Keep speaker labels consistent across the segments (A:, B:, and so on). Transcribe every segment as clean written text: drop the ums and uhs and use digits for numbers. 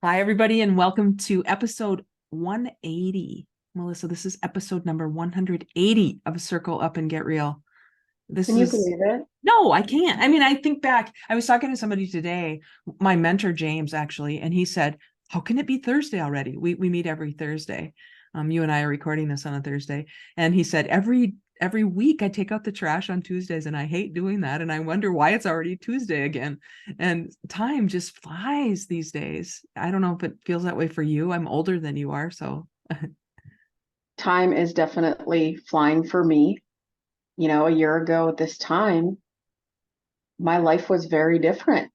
A: Hi, everybody, and welcome to episode 180. Melissa, this is episode number 180 of Circle Up and Get Real.
B: Can you believe it?
A: No, I can't. I mean, I think back, I was talking to somebody today, my mentor, James, actually, and he said, how can it be Thursday already? We meet every Thursday. You and I are recording this on a Thursday. And he said, every week I take out the trash on Tuesdays, and I hate doing that. And I wonder why it's already Tuesday again. And time just flies these days. I don't know if it feels that way for you. I'm older than you are, so.
B: Time is definitely flying for me. A year ago at this time, my life was very different,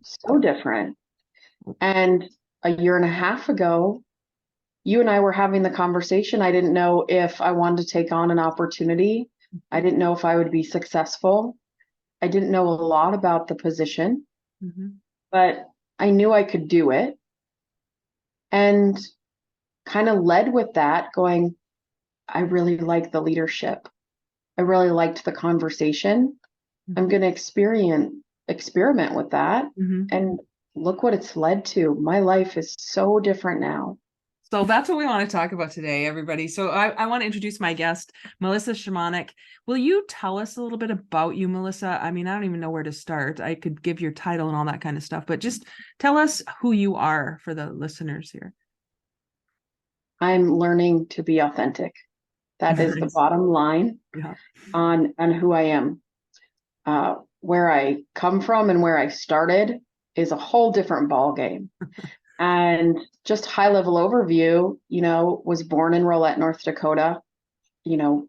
B: so different. And a year and a half ago, you and I were having the conversation. I didn't know if I wanted to take on an opportunity. I didn't know if I would be successful. I didn't know a lot about the position, but I knew I could do it and kind of led with that, going, I really like the leadership. I really liked the conversation. I'm going to experiment with that. And look what it's led to. My life is so different now.
A: So that's what we want to talk about today, everybody. So I want to introduce my guest, Melissa Simanek. Will you tell us a little bit about you, Melissa? I mean, I don't even know where to start. I could give your title and all that kind of stuff, but just tell us who you are for the listeners here.
B: I'm learning to be authentic. That is the bottom line on who I am. Where I come from and where I started is a whole different ball game. And just high level overview, was born in Rolette, North Dakota,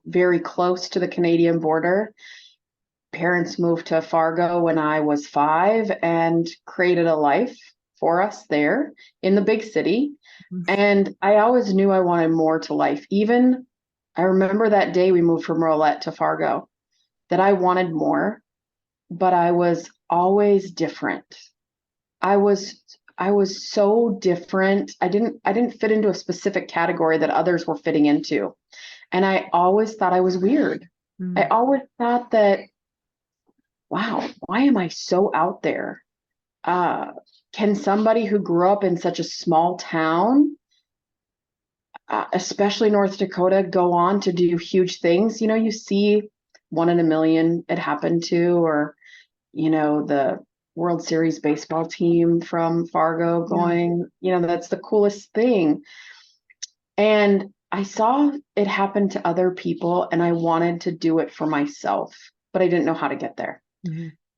B: very close to the Canadian border. Parents moved to Fargo when I was 5 and created a life for us there in the big city. And I always knew I wanted more to life. Even I remember that day we moved from Rolette to Fargo, that I wanted more, but I was always different. I was so different. I didn't fit into a specific category that others were fitting into. And I always thought I was weird. I always thought that, wow, why am I so out there? Can somebody who grew up in such a small town, especially North Dakota, go on to do huge things? You see one in a million it happened to, or, the World Series baseball team from Fargo going, that's the coolest thing. And I saw it happen to other people, and I wanted to do it for myself, but I didn't know how to get there.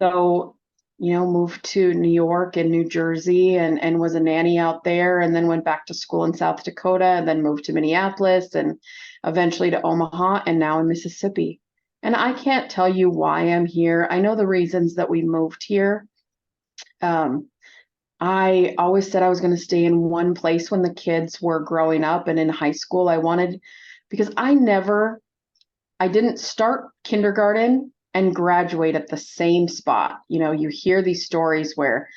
B: So, moved to New York and New Jersey and was a nanny out there, and then went back to school in South Dakota, and then moved to Minneapolis and eventually to Omaha, and now in Mississippi. And I can't tell you why I'm here. I know the reasons that we moved here. I always said I was going to stay in one place when the kids were growing up and in high school. Because I didn't start kindergarten and graduate at the same spot. You hear these stories where,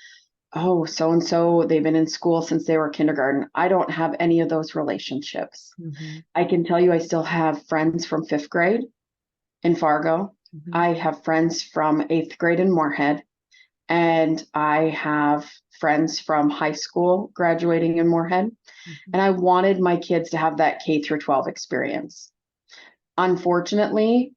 B: oh, so-and-so, they've been in school since they were kindergarten. I don't have any of those relationships. I can tell you I still have friends from 5th grade in Fargo. I have friends from 8th grade in Moorhead. And I have friends from high school graduating in Moorhead. And I wanted my kids to have that K through 12 experience. Unfortunately,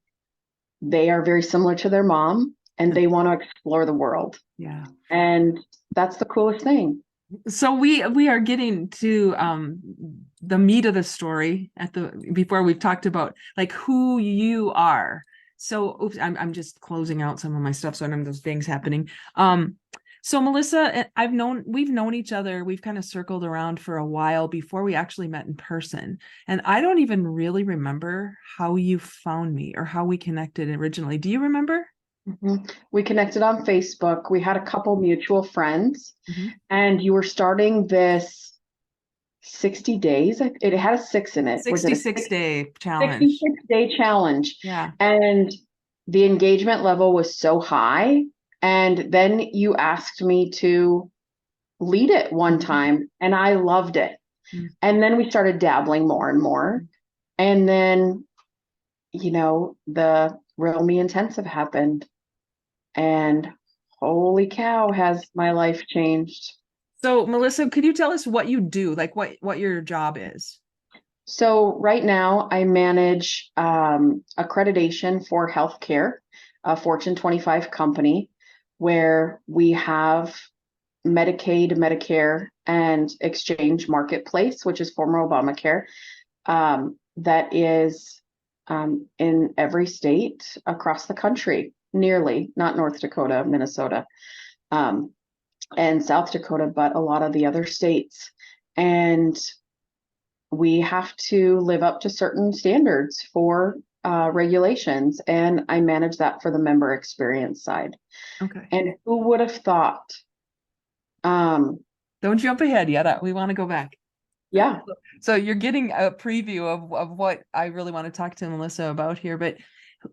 B: they are very similar to their mom, and they want to explore the world.
A: Yeah.
B: And that's the coolest thing.
A: So we are getting to the meat of the story before we've talked about like who you are. So oops, I'm just closing out some of my stuff, so I know those things happening. So Melissa, we've known each other. We've kind of circled around for a while before we actually met in person. And I don't even really remember how you found me or how we connected originally. Do you remember?
B: We connected on Facebook. We had a couple mutual friends, and you were starting this 60 days. It had a 6 in it.
A: 66-day challenge.
B: 66-day challenge.
A: Yeah.
B: And the engagement level was so high. And then you asked me to lead it one time, and I loved it. And then we started dabbling more and more. And then, the Real Me Intensive happened. And holy cow, has my life changed.
A: So, Melissa, could you tell us what you do, like what your job is?
B: So right now I manage accreditation for healthcare, a Fortune 25 company, where we have Medicaid, Medicare, and Exchange Marketplace, which is former Obamacare, that is in every state across the country, nearly, not North Dakota, Minnesota, um, and South Dakota, but a lot of the other states. And we have to live up to certain standards for regulations, and I manage that for the member experience side.
A: Okay.
B: And who would have thought? Um,
A: Don't jump ahead yet. We want to go back.
B: yeah.
A: So you're getting a preview of what I really want to talk to Melissa about here. But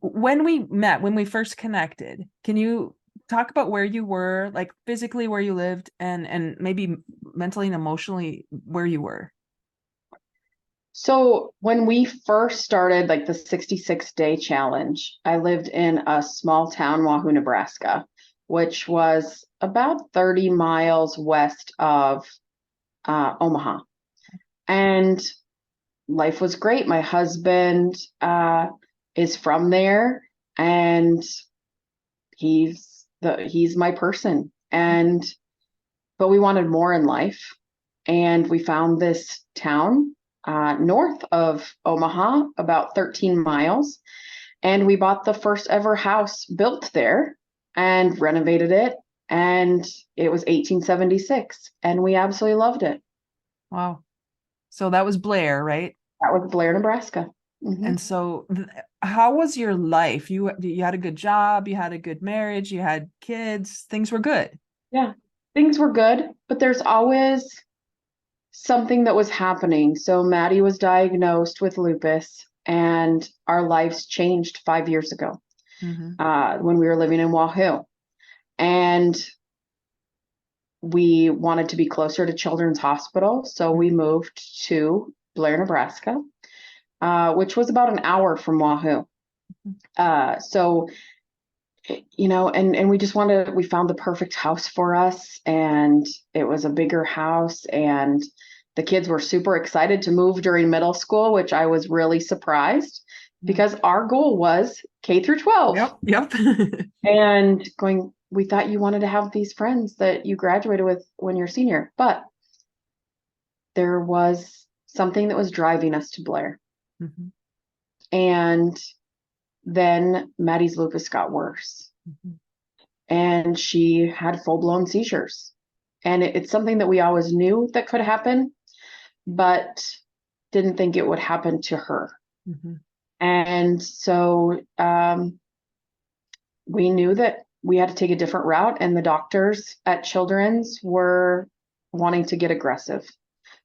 A: when we met, when we first connected, can you talk about where you were, like physically where you lived, and maybe mentally and emotionally where you were?
B: So when we first started, like the 66-day challenge, I lived in a small town, Wahoo, Nebraska, which was about 30 miles west of Omaha. And life was great. My husband is from there, and he's my person. And but we wanted more in life, and we found this town north of Omaha, about 13 miles, and we bought the first ever house built there and renovated it. And it was 1876, and we absolutely loved it.
A: Wow. So that was Blair, right?
B: That was Blair, Nebraska. Mm-hmm.
A: And so how was your life? You had a good job, you had a good marriage, you had kids, things were good.
B: Yeah, things were good, but there's always something that was happening. So Maddie was diagnosed with lupus, and our lives changed 5 years ago
A: Mm-hmm.
B: when we were living in Wahoo. And we wanted to be closer to Children's Hospital, so we moved to Blair, Nebraska, which was about an hour from Wahoo. So and we found the perfect house for us, and it was a bigger house, and the kids were super excited to move during middle school, which I was really surprised because our goal was K through 12.
A: Yep.
B: And we thought you wanted to have these friends that you graduated with when you're a senior, but there was something that was driving us to Blair.
A: Mm-hmm.
B: And then Maddie's lupus got worse. Mm-hmm. And she had full-blown seizures. And it's something that we always knew that could happen, but didn't think it would happen to her. Mm-hmm. And so we knew that we had to take a different route, and the doctors at Children's were wanting to get aggressive.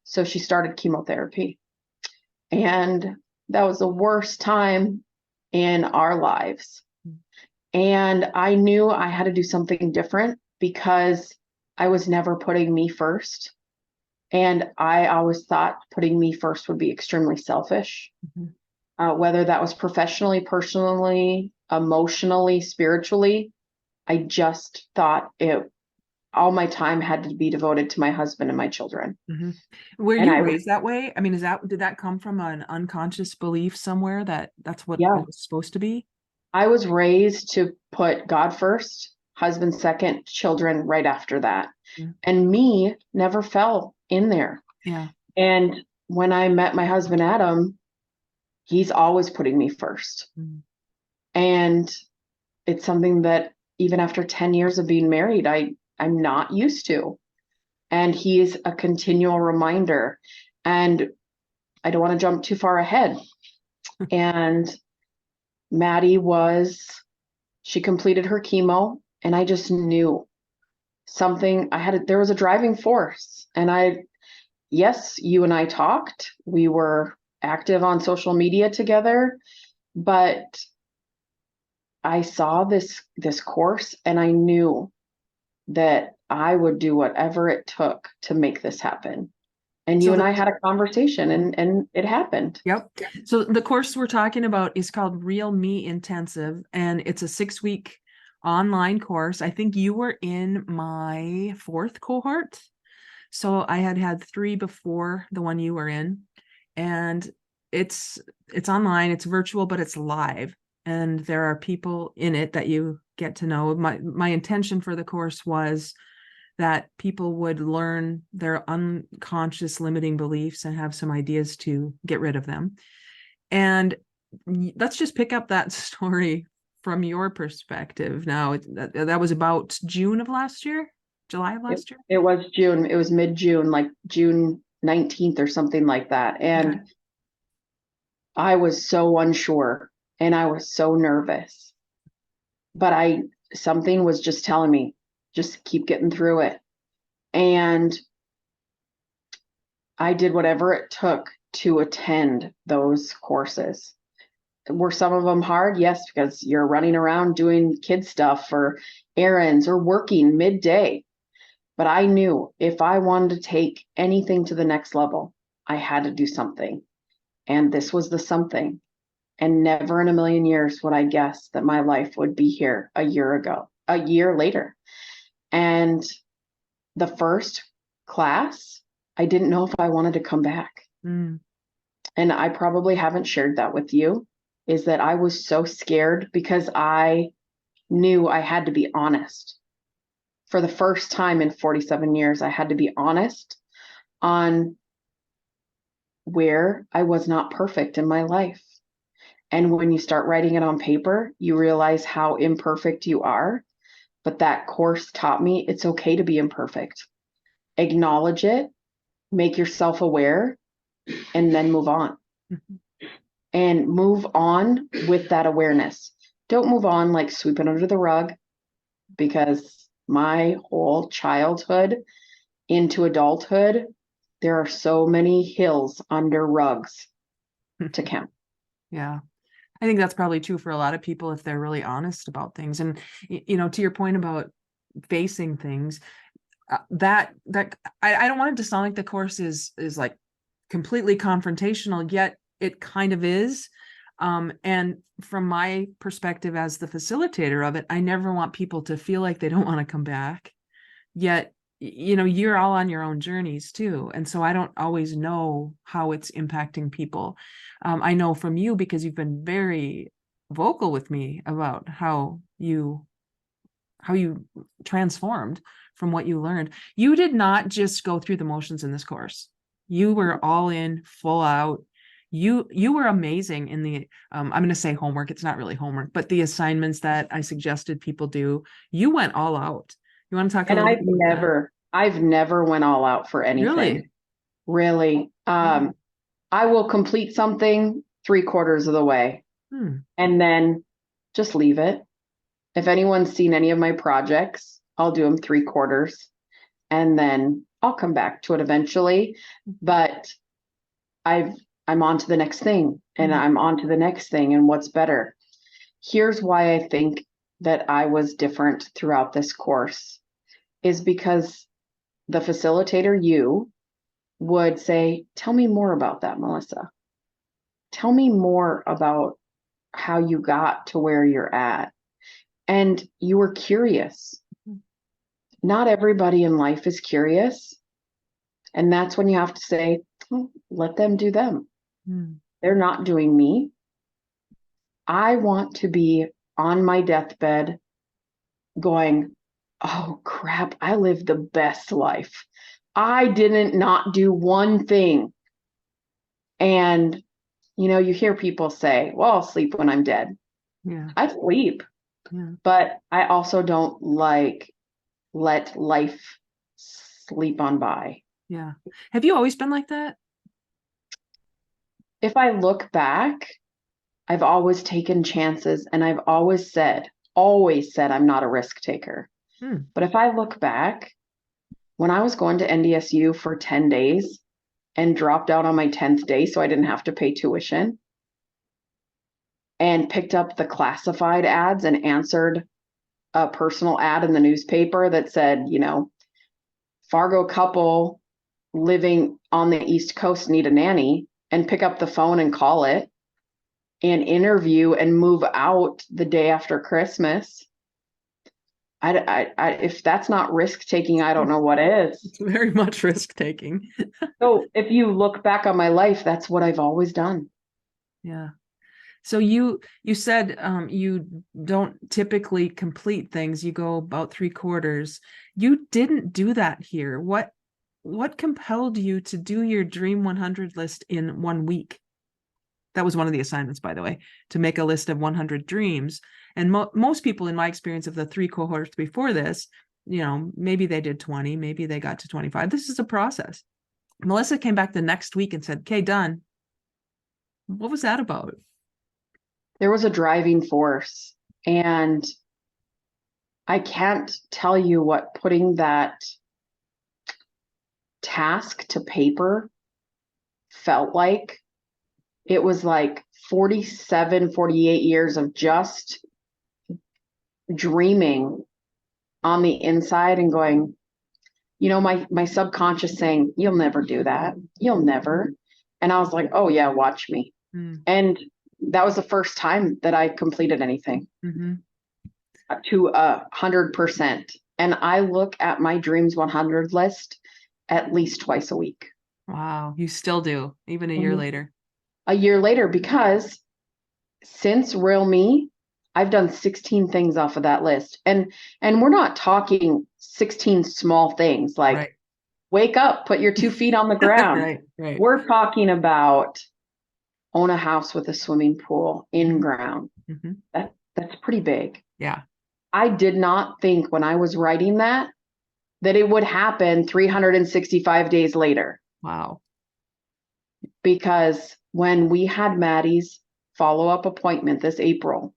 B: So she started chemotherapy. And that was the worst time in our lives. And I knew I had to do something different because I was never putting me first. And I always thought putting me first would be extremely selfish, whether that was professionally, personally, emotionally, spiritually. I just thought all my time had to be devoted to my husband and my children.
A: Mm-hmm. Were you raised that way? I mean, did that come from an unconscious belief somewhere that that's what it was supposed to be?
B: I was raised to put God first, husband second, children right after that. Mm-hmm. And me never fell in there.
A: Yeah.
B: And when I met my husband, Adam, he's always putting me first. Mm-hmm. And it's something that even after 10 years of being married, I'm not used to. And he is a continual reminder. And I don't want to jump too far ahead. And Maddie she completed her chemo, and I just knew something. There was a driving force. And yes, you and I talked. We were active on social media together, but I saw this course, and I knew that I would do whatever it took to make this happen. And you and I had a conversation, and it happened.
A: Yep. So the course we're talking about is called Real Me Intensive, and it's a 6-week online course. I think you were in my 4th cohort. So I had 3 before the one you were in, and it's online, it's virtual, but it's live. And there are people in it that you get to know. My intention for the course was that people would learn their unconscious limiting beliefs and have some ideas to get rid of them. And let's just pick up that story from your perspective. Now, that was about June of last year, July of last year.
B: It was June. It was mid-June, like June 19th or something like that. And
A: Okay.
B: I was so unsure and I was so nervous. But something was just telling me, just keep getting through it. And I did whatever it took to attend those courses. Were some of them hard? Yes, because you're running around doing kid stuff or errands or working midday. But I knew if I wanted to take anything to the next level, I had to do something. And this was the something. And never in a million years would I guess that my life would be here a year later. And the first class, I didn't know if I wanted to come back.
A: Mm.
B: And I probably haven't shared that with you, is that I was so scared because I knew I had to be honest. For the first time in 47 years, I had to be honest on where I was not perfect in my life. And when you start writing it on paper, you realize how imperfect you are. But that course taught me it's okay to be imperfect. Acknowledge it, make yourself aware, and then move on.
A: Mm-hmm.
B: And move on with that awareness. Don't move on like sweeping under the rug, because my whole childhood into adulthood, there are so many hills under rugs to count.
A: Yeah. I think that's probably true for a lot of people if they're really honest about things. And, to your point about facing things, that I don't want it to sound like the course is like completely confrontational, yet it kind of is. And from my perspective as the facilitator of it, I never want people to feel like they don't want to come back. Yet, you're all on your own journeys too. And so I don't always know how it's impacting people. I know from you, because you've been very vocal with me about how you transformed from what you learned. You did not just go through the motions in this course. You were all in, full out. You were amazing in the I'm going to say homework. It's not really homework, but the assignments that I suggested people do. You went all out. You want to talk a
B: And
A: little bit about that?
B: I've never went all out for anything. Really. I will complete something 3/4 of the way and then just leave it. If anyone's seen any of my projects, I'll do them 3/4 and then I'll come back to it eventually. But I'm on to the next thing and I'm on to the next thing and what's better. Here's why I think that I was different throughout this course, is because the facilitator, you, would say, tell me more about that, Melissa. Tell me more about how you got to where you're at. And you were curious. Not everybody in life is curious. And that's when you have to say, oh, let them do them. They're not doing me. I want to be on my deathbed going, oh crap, I lived the best life. I didn't not do one thing. And, you hear people say, well, I'll sleep when I'm dead.
A: Yeah.
B: I sleep, but I also don't let life sleep on by.
A: Yeah. Have you always been like that?
B: If I look back, I've always taken chances and I've always said I'm not a risk taker. But if I look back, when I was going to NDSU for 10 days and dropped out on my 10th day so I didn't have to pay tuition, and picked up the classified ads and answered a personal ad in the newspaper that said, Fargo couple living on the East Coast need a nanny, and pick up the phone and call it and interview and move out the day after Christmas. if that's not risk taking, I don't know what is.
A: It's very much risk taking.
B: So if you look back on my life, that's what I've always done.
A: Yeah. So you said you don't typically complete things. You go about 3/4. You didn't do that here. What compelled you to do your Dream 100 list in 1 week? That was one of the assignments, by the way, to make a list of 100 dreams. And most people, in my experience of the 3 cohorts before this, maybe they did 20, maybe they got to 25. This is a process. Melissa came back the next week and said, "Okay, done." What was that about?
B: There was a driving force, and I can't tell you what putting that task to paper felt like. It was like 47, 48 years of just dreaming on the inside and going, my subconscious saying, "You'll never do that. You'll never." And I was like, "Oh yeah, watch me." And that was the first time that I completed anything to 100%. And I look at my Dreams 100 list at least twice a week.
A: Wow. You still do, even a year later.
B: A year later, because since Real Me, I've done 16 things off of that list. And we're not talking 16 small things like
A: Right.
B: wake up, put your 2 feet on the ground.
A: Right.
B: We're talking about own a house with a swimming pool in ground. That's pretty big.
A: Yeah.
B: I did not think when I was writing that it would happen 365 days later.
A: Wow.
B: Because when we had Maddie's follow-up appointment this April,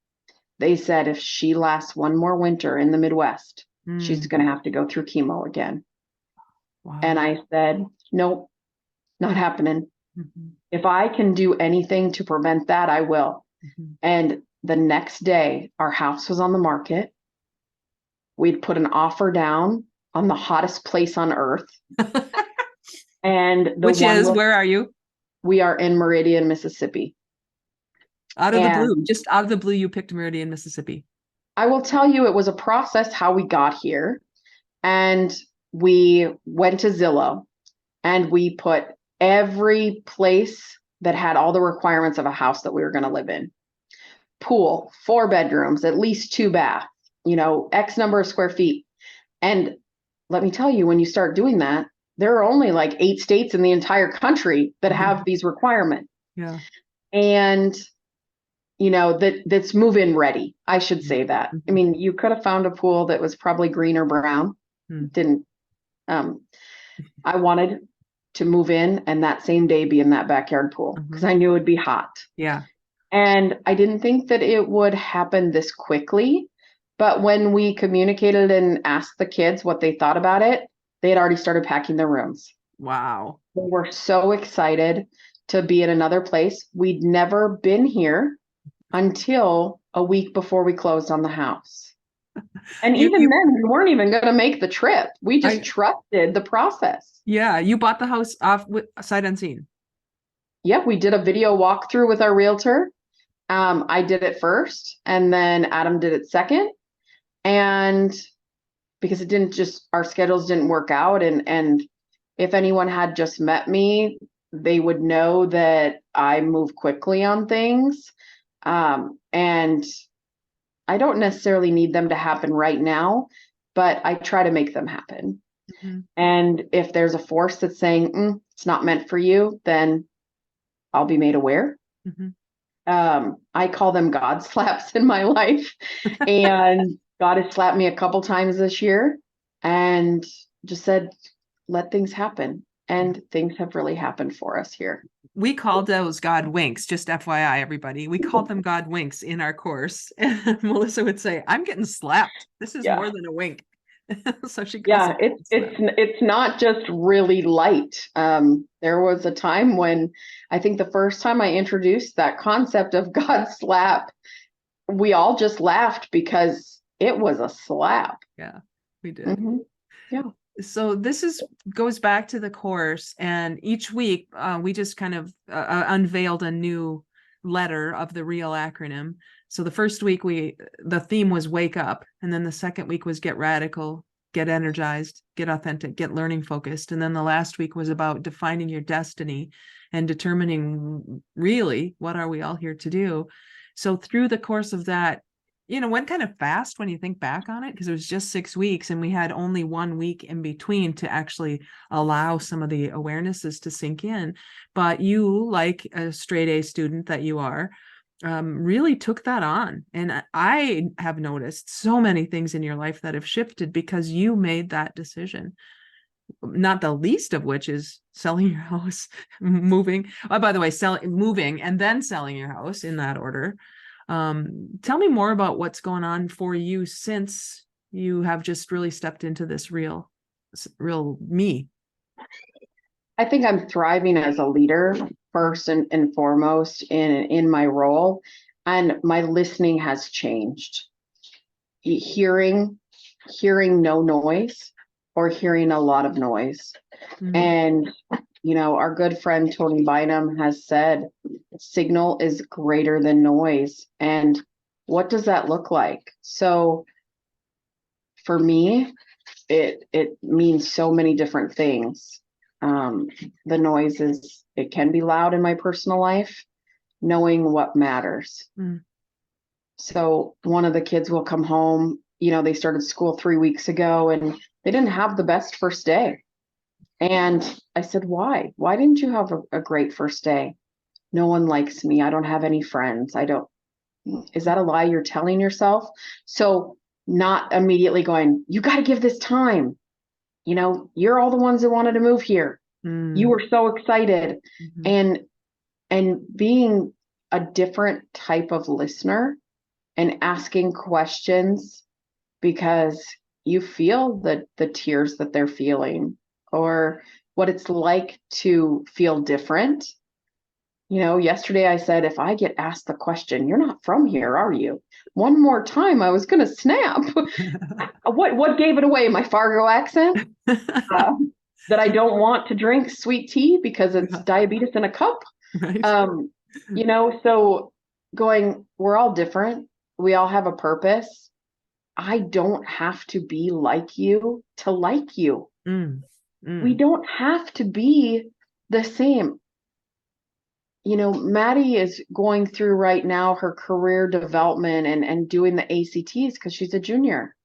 B: they said if she lasts one more winter in the Midwest, she's going to have to go through chemo again. Wow. And I said, nope, not happening. If I can do anything to prevent that, I will. And the next day, our house was on the market. We'd put an offer down on the hottest place on earth. And
A: which is, where are you?
B: We are in Meridian, Mississippi.
A: Out of the blue, just out of the blue, you picked Meridian, Mississippi.
B: I will tell you, it was a process how we got here. And we went to Zillow and we put every place that had all the requirements of a house that we were going to live in. Pool, 4 bedrooms, at least 2 baths, X number of square feet. And let me tell you, when you start doing that, there are only like 8 states in the entire country that have these requirements.
A: Yeah.
B: And that's move-in ready. I should say that. I mean, you could have found a pool that was probably green or brown. Didn't. I wanted to move in and that same day be in that backyard pool because I knew it would be hot.
A: Yeah.
B: And I didn't think that it would happen this quickly. But when we communicated and asked the kids what they thought about it, they had already started packing their rooms.
A: Wow.
B: They were so excited to be in another place. We'd never been here until a week before we closed on the house. And even then, we weren't even going to make the trip. We just trusted the process.
A: Yeah. You bought the house off with sight unseen.
B: Yep. We did a video walkthrough with our realtor. I did it first and then Adam did it second. And because our schedules didn't work out. And if anyone had just met me, they would know that I move quickly on things. And I don't necessarily need them to happen right now, but I try to make them happen. And if there's a force that's saying it's not meant for you, then I'll be made aware. I call them God slaps in my life. And God has slapped me a couple times this year and just said, let things happen. And things have really happened for us here.
A: We called those God winks, just FYI, everybody. We called them God winks in our course. And Melissa would say, I'm getting slapped. This is more than a wink. So she goes,
B: it's not just really light. There was a time when I think the first time I introduced that concept of God slap, we all just laughed because it was a slap.
A: Yeah, we did.
B: Yeah.
A: So this goes back to the course, and each week we just kind of unveiled a new letter of the real acronym. So the first week the theme was wake up. And then the second week was get radical, get energized, get authentic, get learning focused. And then the last week was about defining your destiny and determining really what are we all here to do. So through the course of that, went kind of fast when you think back on it, because it was just 6 weeks and we had only 1 week in between to actually allow some of the awarenesses to sink in. But you, like a straight A student that you are, really took that on. And I have noticed so many things in your life that have shifted because you made that decision. Not the least of which is selling your house, moving. Oh, by the way, moving and then selling your house in that order. Tell me more about what's going on for you since you have just really stepped into this real me.
B: I think I'm thriving as a leader first and foremost in my role, and my listening has changed. Hearing no noise or hearing a lot of noise. Mm-hmm. And our good friend Tony Bynum has said signal is greater than noise. And what does that look like? So for me, it means so many different things. The noise it can be loud in my personal life, knowing what matters. Mm. So one of the kids will come home, they started school 3 weeks ago and they didn't have the best first day. And I said, why? Why didn't you have a great first day? No one likes me. I don't have any friends. Is that a lie you're telling yourself? So not immediately going, you got to give this time. You're all the ones that wanted to move here. Mm. You were so excited. Mm-hmm. And being a different type of listener and asking questions because you feel the tears that they're feeling or what it's like to feel different. Yesterday I said, if I get asked the question, you're not from here, are you? One more time, I was going to snap. What gave it away? My Fargo accent? That I don't want to drink sweet tea because it's diabetes in a cup. Right. So going, we're all different. We all have a purpose. I don't have to be like you to like you. Mm. Mm. We don't have to be the same. Maddie is going through right now her career development and doing the ACTs because she's a junior.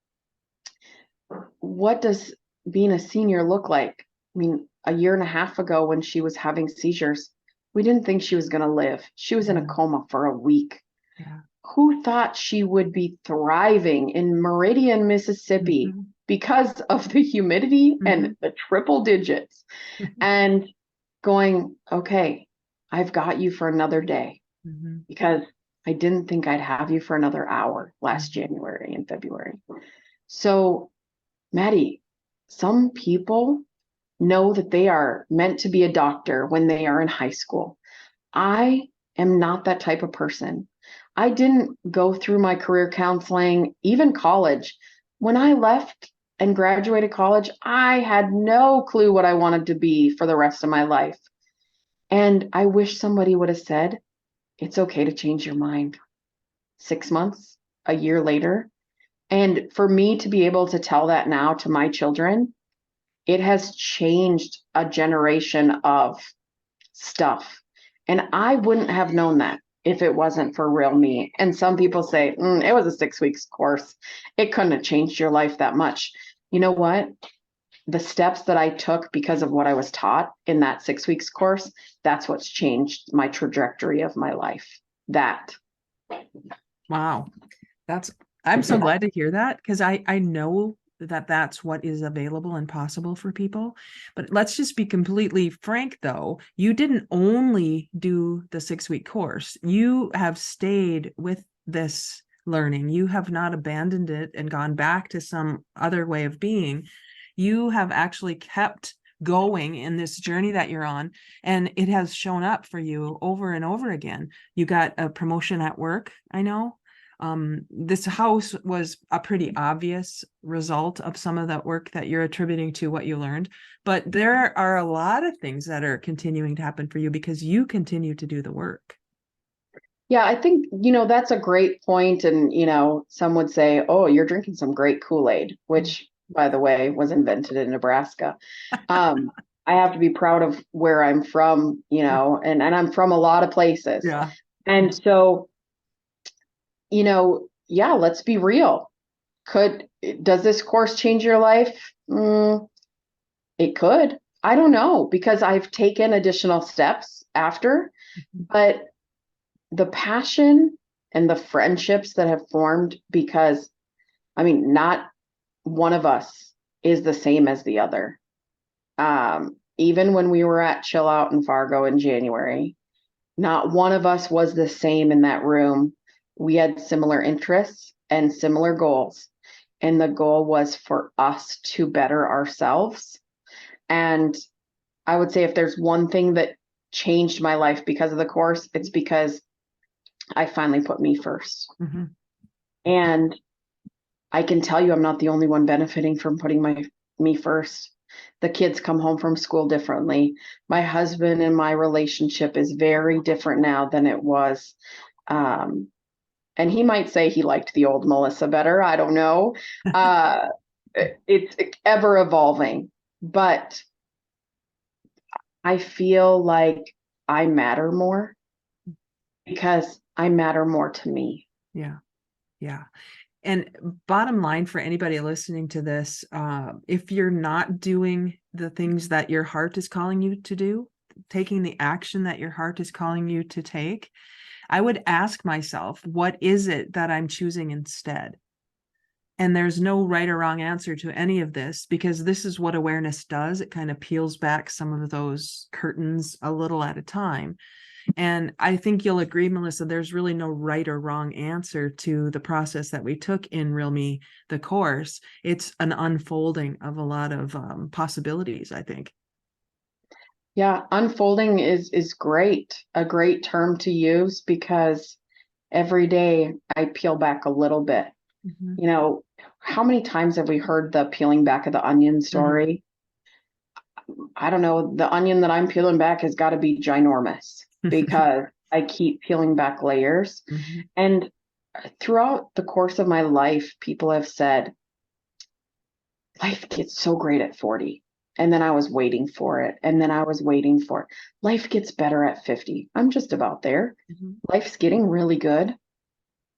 B: What does being a senior look like? I mean, a year and a half ago when she was having seizures, we didn't think she was going to live. She was in a coma for a week. Yeah. Who thought she would be thriving in Meridian, Mississippi because of the humidity and the triple digits and going, okay, I've got you for another day because I didn't think I'd have you for another hour last January and February. So, Maddie, some people know that they are meant to be a doctor when they are in high school. I am not that type of person. I didn't go through my career counseling, even college. When I left and graduated college, I had no clue what I wanted to be for the rest of my life. And I wish somebody would have said, it's okay to change your mind 6 months, a year later. And for me to be able to tell that now to my children, it has changed a generation of stuff. And I wouldn't have known that if it wasn't for real me. And some people say, it was a 6 weeks course. It couldn't have changed your life that much. You know what? The steps that I took because of what I was taught in that 6 weeks course, that's what's changed my trajectory of my life. That.
A: Wow. I'm so glad to hear that because I know that that's what is available and possible for people. But let's just be completely frank, though. You didn't only do the 6-week course. You have stayed with this learning. You have not abandoned it and gone back to some other way of being. You have actually kept going in this journey that you're on, and it has shown up for you over and over again. You got a promotion at work, I know. This house was a pretty obvious result of some of that work that you're attributing to what you learned, but there are a lot of things that are continuing to happen for you because you continue to do the work.
B: Yeah, I think, that's a great point. And, some would say, oh, you're drinking some great Kool-Aid, which, by the way, was invented in Nebraska. Um, I have to be proud of where I'm from,
A: Yeah.
B: and I'm from a lot of places.
A: Yeah.
B: And so, yeah, let's be real. Does this course change your life? It could. I don't know, because I've taken additional steps after,
A: Mhm.
B: but the passion and the friendships that have formed, because I mean, not one of us is the same as the other. Even when we were at Chill Out in Fargo in January, not one of us was the same in that room. We had similar interests and similar goals. And the goal was for us to better ourselves. And I would say if there's one thing that changed my life because of the course, it's because I finally put me first.
A: Mhm.
B: And I can tell you I'm not the only one benefiting from putting me first. The kids come home from school differently. My husband and my relationship is very different now than it was. Um, and he might say he liked the old Melissa better. I don't know. Uh, it's ever evolving, but I feel like I matter more because I matter more to me.
A: Yeah. Yeah. And bottom line for anybody listening to this, if you're not doing the things that your heart is calling you to do, taking the action that your heart is calling you to take, I would ask myself, what is it that I'm choosing instead? And there's no right or wrong answer to any of this, because this is what awareness does. It kind of peels back some of those curtains a little at a time. And I think you'll agree, Melissa, there's really no right or wrong answer to the process that we took in Real Me, the course. It's an unfolding of a lot of possibilities, I think.
B: Yeah, unfolding is great, a great term to use, because every day I peel back a little bit.
A: Mhm.
B: You know, how many times have we heard the peeling back of the onion
A: Mhm.
B: story? I don't know, the onion that I'm peeling back has got to be ginormous because I keep peeling back layers.
A: Mhm.
B: And throughout the course of my life, people have said, life gets so great at 40. And then I was waiting for it. And then I was waiting for it. Life gets better at 50. I'm just about there.
A: Mhm.
B: Life's getting really good.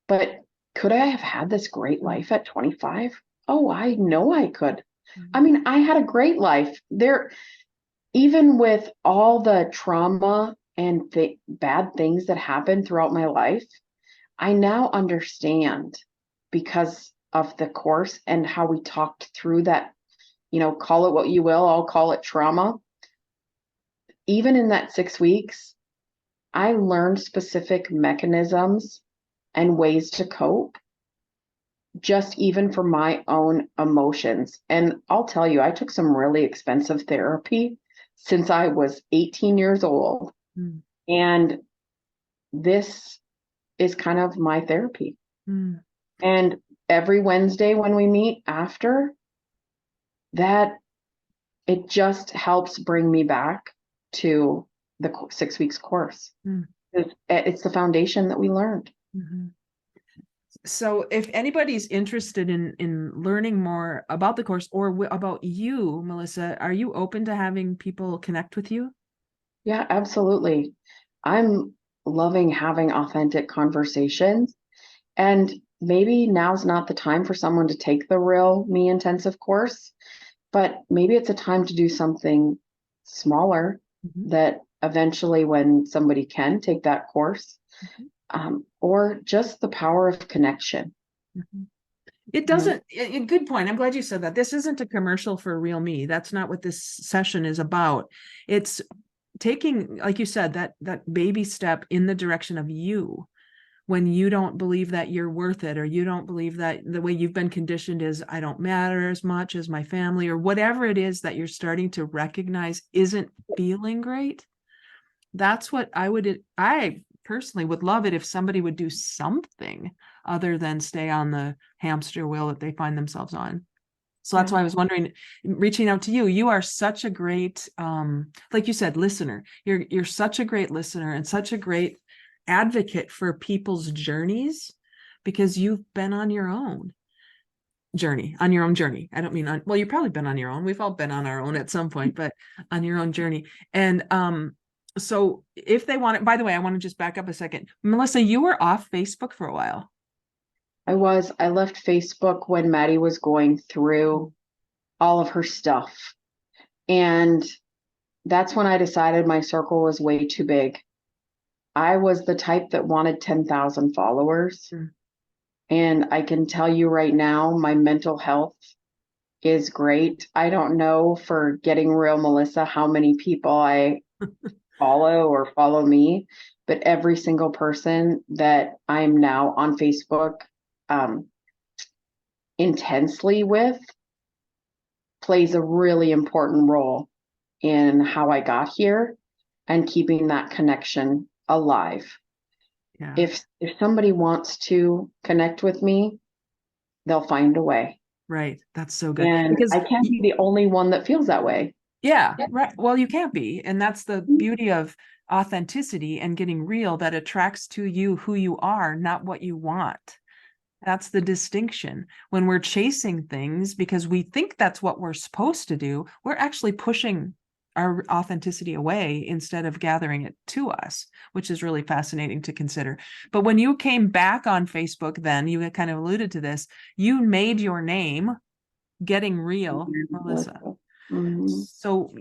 B: But could I have had this great life at 25? Oh, I know I could. I
A: Mhm.
B: mean, I had a great life. Even with all the trauma and bad things that happened throughout my life, I now understand because of the course and how we talked through that, call it what you will, I'll call it trauma. Even in that 6 weeks, I learned specific mechanisms and ways to cope, just even for my own emotions. And I'll tell you, I took some really expensive therapy since I was 18 years old.
A: Mhm.
B: And this is kind of my therapy.
A: Mhm.
B: And every Wednesday when we meet after that, it just helps bring me back to the 6 weeks course.
A: Mhm.
B: It's the foundation that we learned.
A: Mhm. So if anybody's interested in learning more about the course or about you, Melissa, are you open to having people connect with you?
B: Yeah, absolutely. I'm loving having authentic conversations. And maybe now's not the time for someone to take the Real Me intensive course, but maybe it's a time to do something smaller
A: Mhm.
B: that eventually, when somebody can take that course,
A: Mhm.
B: or just the power of connection.
A: Mhm. It
B: You know,
A: doesn't, good point. I'm glad you said that. This isn't a commercial for Real Me. That's not what this session is about. It's taking, like you said, that baby step in the direction of you when you don't believe that you're worth it, or you don't believe that the way you've been conditioned is I don't matter as much as my family, or whatever it is that you're starting to recognize isn't feeling great. That's what I personally would love it if somebody would do something other than stay on the hamster wheel that they find themselves on. So that's
B: yeah,
A: why I was wondering, reaching out to you. You are such a great, like you said, listener. You're such a great listener and such a great advocate for people's journeys because you've been on your own journey. I don't mean well, you've probably been on your own. We've all been on our own at some point, but on your own journey. And so if they want it, by the way, I want to just back up a second. Melissa, you were off Facebook for a while.
B: I left Facebook when Maddie was going through all of her stuff. And that's when I decided my circle was way too big. I was the type that wanted 10,000 followers. And I can tell you right now, my mental health is great. I don't know for Getting Real Melissa how many people I follow or follow me, but every single person that I'm now on Facebook intensely with plays a really important role in how I got here and keeping that connection alive.
A: Yeah.
B: If somebody wants to connect with me, they'll find a way.
A: Right. That's so good.
B: And
A: because
B: I can't be the only one that feels that way.
A: Yeah, right. Well, you can't be. And that's the beauty of authenticity and getting real, that attracts to you who you are, not what you want. That's the distinction. When we're chasing things because we think that's what we're supposed to do, we're actually pushing our authenticity away instead of gathering it to us, which is really fascinating to consider. But when you came back on Facebook, then you had kind of alluded to this, you made your name Getting Real, Melissa.
B: Mm-hmm.
A: So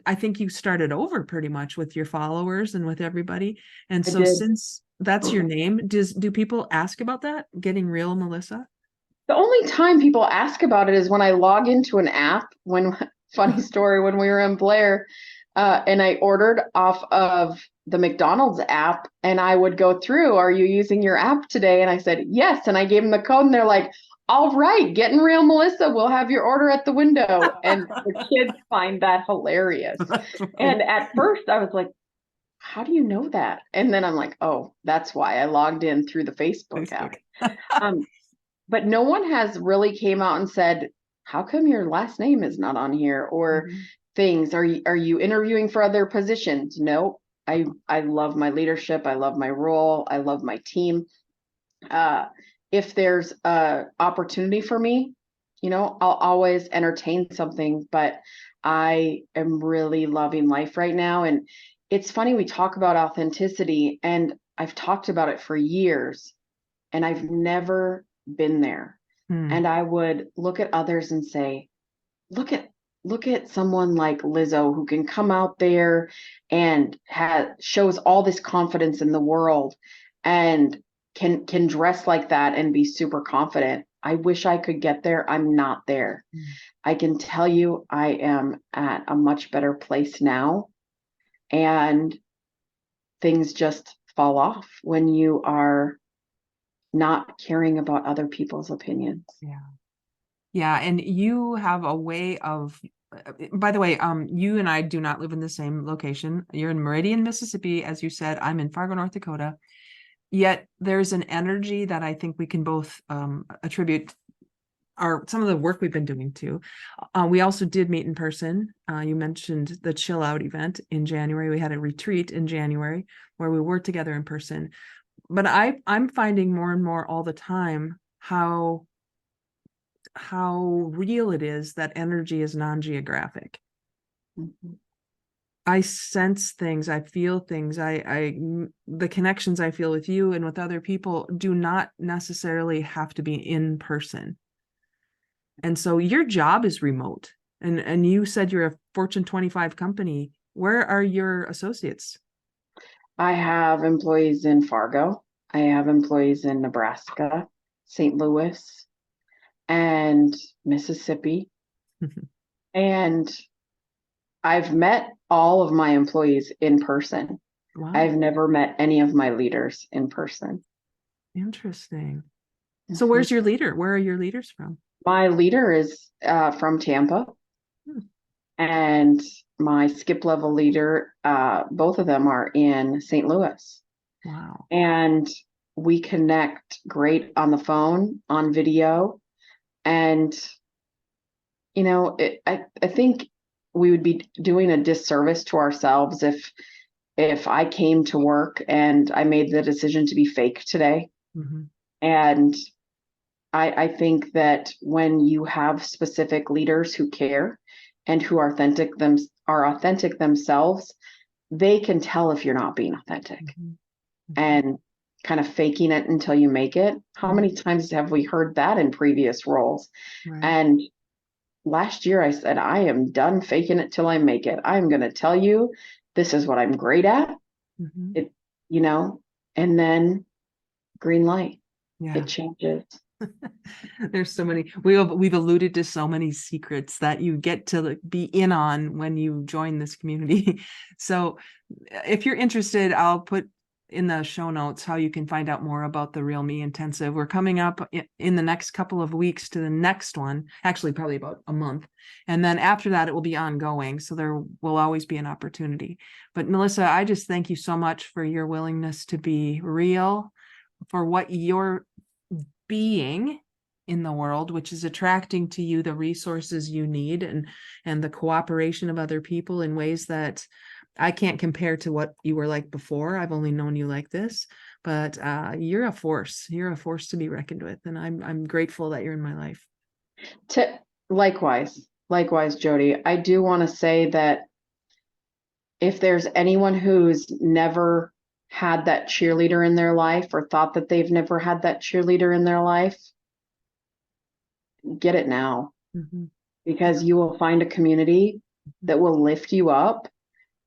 A: I think you started over pretty much with your followers and with everybody. And so since that's your name, do people ask about that? Getting Real, Melissa?
B: The only time people ask about it is when I log into an app. Funny story, when we were in Blair, and I ordered off of the McDonald's app, and I would go through, "Are you using your app today?" And I said, "Yes." And I gave them the code, and they're like, "All right, Getting Real Melissa, we'll have your order at the window." And the kids find that hilarious. And at first I was like, "How do you know that?" And then I'm like, "Oh, that's why I logged in through the Facebook app." But no one has really came out and said, "How come your last name is not on here?" Or things. Are you interviewing for other positions? No. I love my leadership. I love my role. I love my team. If there's a opportunity for me, I'll always entertain something, but I am really loving life right now. And it's funny, we talk about authenticity, and I've talked about it for years, and I've never been there. And I would look at others and say, look at someone like Lizzo, who can come out there and shows all this confidence in the world and can dress like that and be super confident. I wish I could get there. I'm not there. I can tell you I am at a much better place now, and things just fall off when you are not caring about other people's opinions.
A: Yeah. And you have a way of, by the way, you and I do not live in the same location. You're in Meridian, Mississippi. As you said, I'm in Fargo, North Dakota. Yet there's an energy that I think we can both attribute some of the work we've been doing too. We also did meet in person. You mentioned the Chill Out event in January. We had a retreat in January where we were together in person. But I'm finding more and more all the time how real it is that energy is non-geographic. I sense things, I feel things, the connections I feel with you and with other people do not necessarily have to be in person. And so your job is remote. And you said you're a Fortune 25 company. Where are your associates?
B: I have employees in Fargo. I have employees in Nebraska, St. Louis, and Mississippi. And I've met all of my employees in person. Wow. I've never met any of my leaders in person.
A: Interesting. So where's your leader? Where are your leaders from?
B: My leader is from Tampa. And my skip level leader, both of them are in St. Louis.
A: Wow.
B: And we connect great on the phone, on video. And, I think we would be doing a disservice to ourselves if if I came to work and I made the decision to be fake today.
A: Mm-hmm.
B: And I think that when you have specific leaders who care and who are authentic themselves, they can tell if you're not being authentic.
A: Mm-hmm.
B: And kind of faking it until you make it. How many times have we heard that in previous roles?
A: Right.
B: And last year I said, I am done faking it till I make it. I'm going to tell you, this is what I'm great at.
A: Mm-hmm.
B: It, and then green light,
A: Yeah.
B: it changes.
A: There's so many, we've alluded to so many secrets that you get to be in on when you join this community. So if you're interested, I'll put in the show notes how you can find out more about the Real Me Intensive. We're coming up in the next couple of weeks to the next one, actually probably about a month. And then after that, it will be ongoing. So there will always be an opportunity. But Melissa, I just thank you so much for your willingness to be real, for what you're being in the world, which is attracting to you the resources you need and the cooperation of other people in ways that I can't compare to what you were like before. I've only known you like this, but you're a force. You're a force to be reckoned with, and I'm grateful that you're in my life.
B: Likewise, Jody. I do want to say that if there's anyone who's never had that cheerleader in their life or thought that they've never had that cheerleader in their life, get it now.
A: Mm-hmm.
B: Because you will find a community that will lift you up.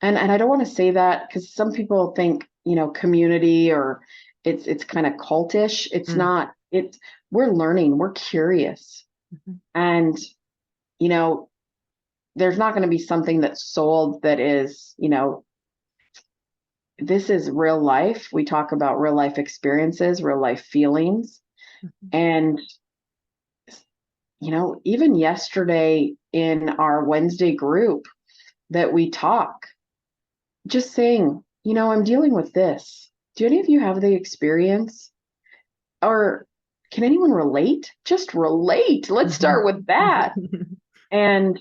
B: And I don't want to say that because some people think, community or it's kind of cultish. It's not. We're learning, we're curious.
A: Mm-hmm.
B: And there's not going to be something that's sold that is, this is real life. We talk about real life experiences, real life feelings.
A: Mm-hmm.
B: And even yesterday in our Wednesday group that we talk, just saying, I'm dealing with this. Do any of you have the experience? Or can anyone relate? Just relate. Let's start with that. And,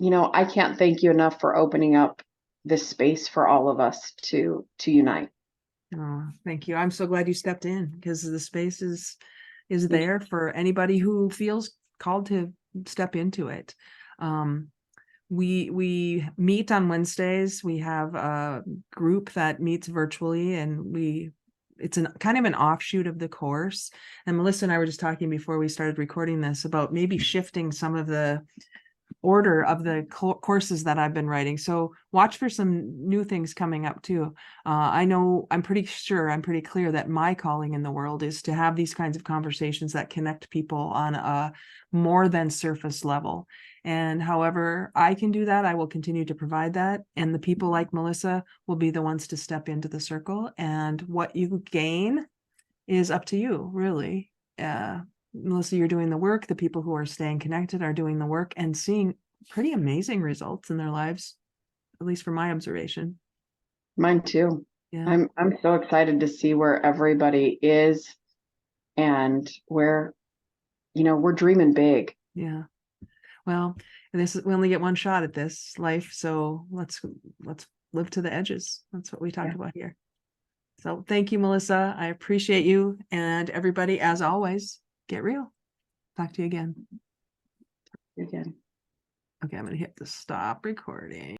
B: I can't thank you enough for opening up this space for all of us to unite.
A: Oh, thank you. I'm so glad you stepped in because the space is there for anybody who feels called to step into it. We meet on Wednesdays. We have a group that meets virtually, and it's kind of an offshoot of the course. And Melissa and I were just talking before we started recording this about maybe shifting some of the order of the courses that I've been writing. So watch for some new things coming up too. I know, I'm pretty clear that my calling in the world is to have these kinds of conversations that connect people on a more than surface level. And however I can do that, I will continue to provide that. And the people like Melissa will be the ones to step into the circle. And what you gain is up to you, really. Melissa, you're doing the work. The people who are staying connected are doing the work and seeing pretty amazing results in their lives, at least from my observation.
B: Mine too.
A: Yeah.
B: I'm so excited to see where everybody is and where, we're dreaming big.
A: Yeah. Well, we only get one shot at this life, so let's live to the edges. That's what we talk about here. So thank you, Melissa. I appreciate you, and everybody, as always, get real. Talk to you again.
B: Again.
A: Okay, I'm going to hit the stop recording.